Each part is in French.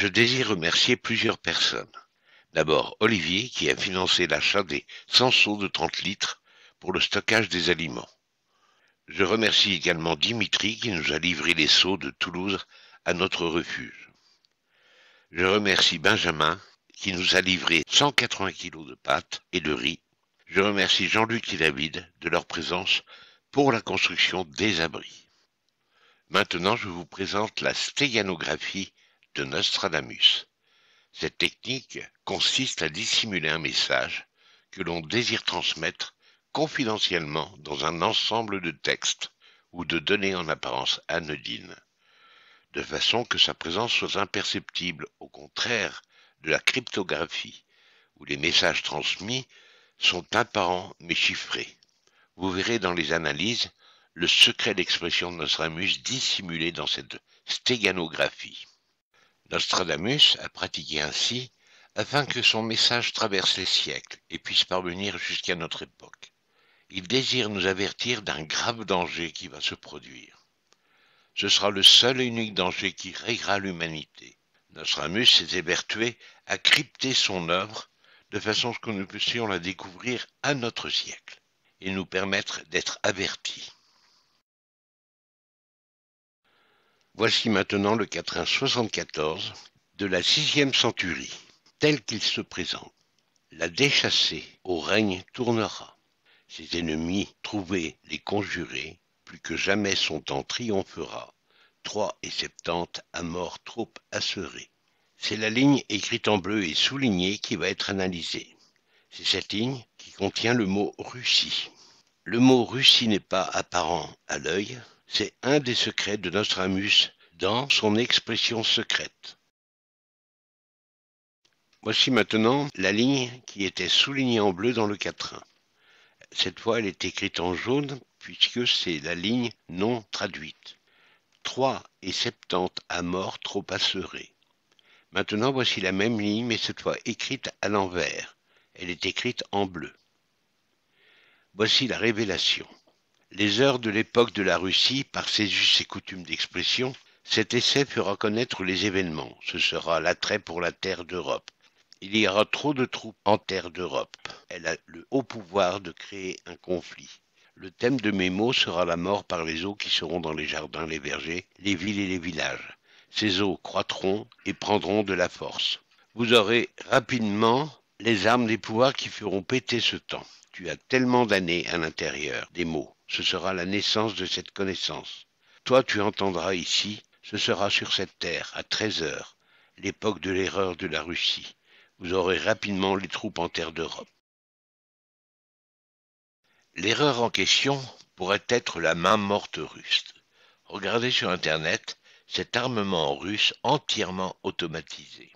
Je désire remercier plusieurs personnes. D'abord, Olivier qui a financé l'achat des 100 seaux de 30 litres pour le stockage des aliments. Je remercie également Dimitri qui nous a livré les seaux de Toulouse à notre refuge. Je remercie Benjamin qui nous a livré 180 kilos de pâtes et de riz. Je remercie Jean-Luc et David de leur présence pour la construction des abris. Maintenant, je vous présente la stéganographie de Nostradamus. Cette technique consiste à dissimuler un message que l'on désire transmettre confidentiellement dans un ensemble de textes ou de données en apparence anodines, de façon que sa présence soit imperceptible, au contraire de la cryptographie, où les messages transmis sont apparents mais chiffrés. Vous verrez dans les analyses le secret d'expression de Nostradamus dissimulé dans cette stéganographie. Nostradamus a pratiqué ainsi afin que son message traverse les siècles et puisse parvenir jusqu'à notre époque. Il désire nous avertir d'un grave danger qui va se produire. Ce sera le seul et unique danger qui rayera l'humanité. Nostradamus s'est évertué à crypter son œuvre de façon que nous puissions la découvrir à notre siècle et nous permettre d'être avertis. Voici maintenant le quatrain 74 de la 6e centurie, tel qu'il se présente. La déchassée au règne tournera. Ses ennemis trouvés les conjurés, plus que jamais son temps triomphera. 3,70 à mort trop assurée. C'est la ligne écrite en bleu et soulignée qui va être analysée. C'est cette ligne qui contient le mot Russie. Le mot Russie n'est pas apparent à l'œil, c'est un des secrets de Nostradamus dans son expression secrète. Voici maintenant la ligne qui était soulignée en bleu dans le quatrain. Cette fois, elle est écrite en jaune puisque c'est la ligne non traduite. 3,70 à mort trop assurée. Maintenant, voici la même ligne, mais cette fois écrite à l'envers. Elle est écrite en bleu. Voici la révélation. Les heures de l'époque de la Russie, par ses us et coutumes d'expression, cet essai fera connaître les événements. Ce sera l'attrait pour la terre d'Europe. Il y aura trop de troupes en terre d'Europe. Elle a le haut pouvoir de créer un conflit. Le thème de mes mots sera la mort par les eaux qui seront dans les jardins, les vergers, les villes et les villages. Ces eaux croîtront et prendront de la force. Vous aurez rapidement les armes des pouvoirs qui feront péter ce temps. Tu as tellement d'années à l'intérieur des mots. Ce sera la naissance de cette connaissance. Toi, tu entendras ici, ce sera sur cette terre, à 13 heures, l'époque de l'erreur de la Russie. Vous aurez rapidement les troupes en terre d'Europe. L'erreur en question pourrait être la main morte russe. Regardez sur Internet cet armement russe entièrement automatisé.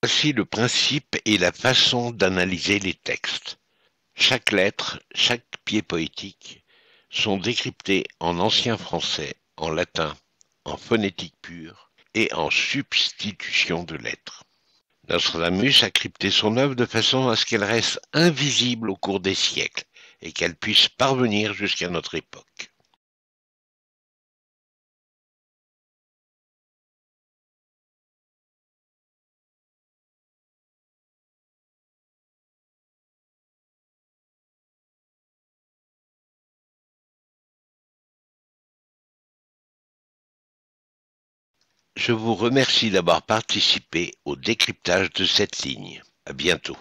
Voici le principe et la façon d'analyser les textes. Chaque lettre, chaque pied poétique sont décryptés en ancien français, en latin, en phonétique pure et en substitution de lettres. Nostradamus a crypté son œuvre de façon à ce qu'elle reste invisible au cours des siècles et qu'elle puisse parvenir jusqu'à notre époque. Je vous remercie d'avoir participé au décryptage de cette ligne. À bientôt.